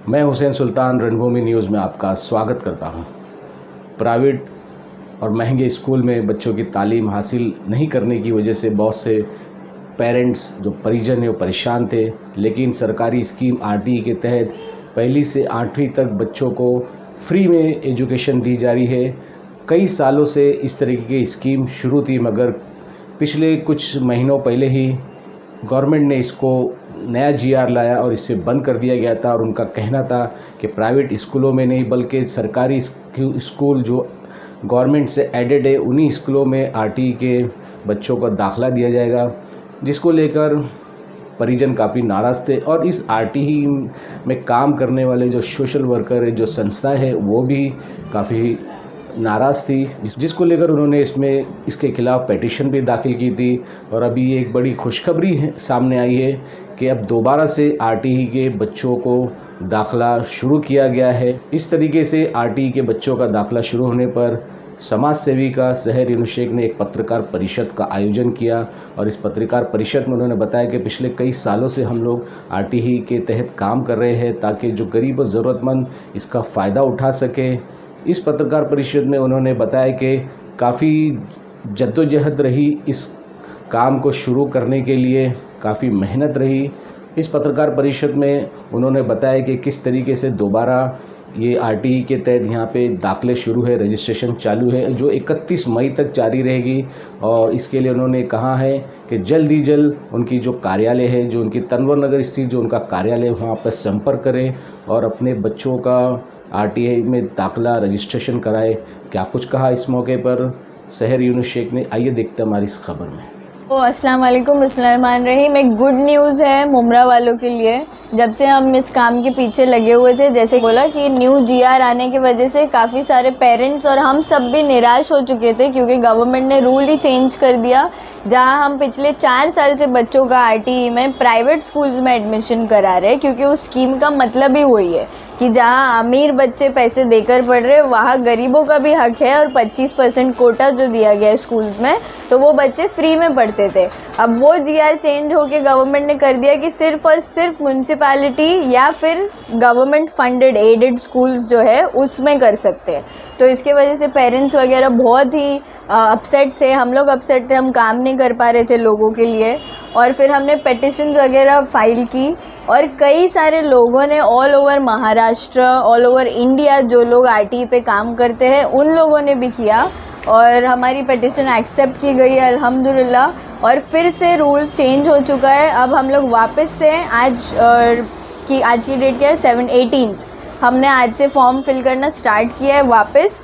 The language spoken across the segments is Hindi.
मैं हुसैन सुल्तान रणभूमि न्यूज़ में आपका स्वागत करता हूं। प्राइवेट और महंगे स्कूल में बच्चों की तालीम हासिल नहीं करने की वजह से बहुत से पेरेंट्स जो परिजन हैं वो परेशान थे, लेकिन सरकारी स्कीम आरटीई के तहत पहली से 8वीं तक बच्चों को फ्री में एजुकेशन दी जा रही है। कई सालों से इस तरीके की स्कीम शुरू थी, मगर पिछले कुछ महीनों पहले ही गवर्नमेंट ने इसको नया जीआर लाया और इसे बंद कर दिया गया था। और उनका कहना था कि प्राइवेट स्कूलों में नहीं बल्कि सरकारी स्कूल जो गवर्नमेंट से एडेड है उन्हीं स्कूलों में आरटीई के बच्चों को दाखिला दिया जाएगा, जिसको लेकर परिजन काफ़ी नाराज़ थे। और इस आरटीई में काम करने वाले जो सोशल वर्कर है, जो संस्थाएं हैं, वो भी काफ़ी नाराज़ थी, जिसको लेकर उन्होंने इसके खिलाफ़ पिटीशन भी दाखिल की थी। और अभी एक बड़ी खुशखबरी सामने आई है कि अब दोबारा से आरटीई के बच्चों को दाखिला शुरू किया गया है। इस तरीके से आरटीई के बच्चों का दाखिला शुरू होने पर समाज सेविका सहर यूनुस शेख ने एक पत्रकार परिषद का आयोजन किया। और इस पत्रकार परिषद में उन्होंने बताया कि पिछले कई सालों से हम लोग आरटीई के तहत काम कर रहे हैं ताकि जो गरीब और ज़रूरतमंद इसका फ़ायदा उठा सके। इस पत्रकार परिषद में उन्होंने बताया कि काफ़ी जद्दोजहद रही इस काम को शुरू करने के लिए, काफ़ी मेहनत रही। इस पत्रकार परिषद में उन्होंने बताया कि किस तरीके से दोबारा ये आरटीई के तहत यहाँ पे दाखिले शुरू है, रजिस्ट्रेशन चालू है, जो 31 मई तक जारी रहेगी। और इसके लिए उन्होंने कहा है कि जल्द ही जल्द उनकी जो कार्यालय है, जो उनकी तनवर नगर स्थित जो उनका कार्यालय है, वहाँ पर संपर्क करें और अपने बच्चों का आरटीई में दाखिला रजिस्ट्रेशन कराए। क्या कुछ कहा इस मौके पर सहर यूनुस शेख ने, आइए देखते हैं हमारी इस खबर में। अस्सलाम वालेकुम, बिस्मिल्लाहिर्रहमानिर्रहीम। एक गुड न्यूज़ है मुमरा वालों के लिए। जब से हम इस काम के पीछे लगे हुए थे, जैसे बोला कि न्यू जीआर आने की वजह से काफ़ी सारे पेरेंट्स और हम सब भी निराश हो चुके थे, क्योंकि गवर्नमेंट ने रूल ही चेंज कर दिया। जहां हम पिछले 4 साल से बच्चों का आरटीई में प्राइवेट स्कूल्स में एडमिशन करा रहे हैं, क्योंकि उस स्कीम का मतलब ही वही है कि जहां अमीर बच्चे पैसे देकर पढ़ रहे वहाँ गरीबों का भी हक है। और 25% कोटा जो दिया गया है स्कूल्स में, तो वो बच्चे फ्री में पढ़ते थे। अब वो जीआर चेंज होके गवर्नमेंट ने कर दिया कि सिर्फ और सिर्फ म्यूनसिपैलिटी या फिर गवर्नमेंट फंडेड एडेड स्कूल्स जो है उसमें कर सकते हैं। तो इसके वजह से पेरेंट्स वगैरह बहुत ही अपसेट थे, हम लोग अपसेट थे, हम काम नहीं कर पा रहे थे लोगों के लिए। और फिर हमने पिटिशन वगैरह फाइल की और कई सारे लोगों ने all over Maharashtra, all over India जो लोग आरटीई पे काम करते हैं उन लोगों ने भी किया और हमारी पिटिशन एक्सेप्ट की गई है अल्हम्दुलिल्लाह। और फिर से रूल चेंज हो चुका है। अब हम लोग वापस से आज की डेट क्या है, 18th, हमने आज से फॉर्म फिल करना स्टार्ट किया है वापस।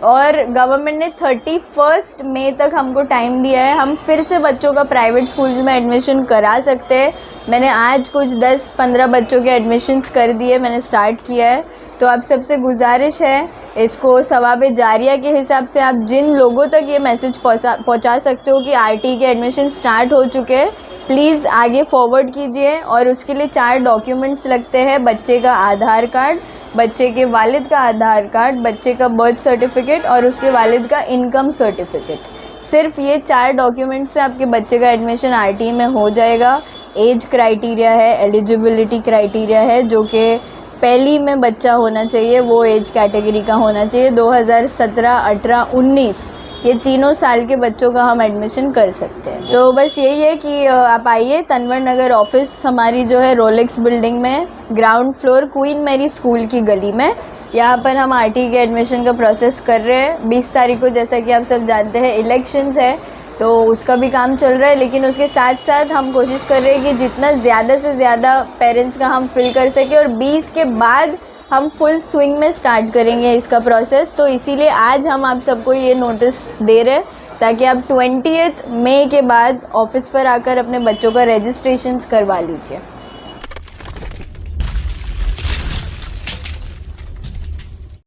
और गवर्नमेंट ने 31 मई तक हमको टाइम दिया है, हम फिर से बच्चों का प्राइवेट स्कूल्स में एडमिशन करा सकते हैं। मैंने आज कुछ 10-15 बच्चों के एडमिशन्स कर दिए, मैंने स्टार्ट किया है। तो आप सबसे गुजारिश है, इसको सवाब जारिया के हिसाब से आप जिन लोगों तक ये मैसेज पहुंचा सकते हो कि आरटीई के एडमिशन स्टार्ट हो चुके हैं, प्लीज़ आगे फॉरवर्ड कीजिए। और उसके लिए 4 डॉक्यूमेंट्स लगते हैं, बच्चे का आधार कार्ड, बच्चे के वालिद का आधार कार्ड, बच्चे का बर्थ सर्टिफिकेट और उसके वालिद का इनकम सर्टिफिकेट। सिर्फ ये 4 डॉक्यूमेंट्स पे आपके बच्चे का एडमिशन आरटीई में हो जाएगा। एज क्राइटेरिया है, एलिजिबिलिटी क्राइटेरिया है, जो कि पहली में बच्चा होना चाहिए, वो एज कैटेगरी का होना चाहिए। 2017, 18, 19 ये तीनों साल के बच्चों का हम एडमिशन कर सकते हैं। तो बस यही है कि आप आइए, तनवर नगर ऑफिस हमारी जो है रोलेक्स बिल्डिंग में, ground floor, Queen Mary school की गली में। यहाँ पर हम आरटीई के एडमिशन का प्रोसेस कर रहे हैं। 20 तारीख को, जैसा कि आप सब जानते हैं, इलेक्शंस है, तो उसका भी काम चल रहा है। लेकिन उसके साथ साथ हम कोशिश कर रहे हैं कि जितना ज़्यादा से ज़्यादा पेरेंट्स का हम फिल कर सकें। और 20 के बाद हम फुल स्विंग में स्टार्ट करेंगे इसका प्रोसेस। तो इसीलिए आज हम आप सबको ये नोटिस दे रहे हैं ताकि आप 20 मई के बाद ऑफिस पर आकर अपने बच्चों का रजिस्ट्रेशन करवा लीजिए।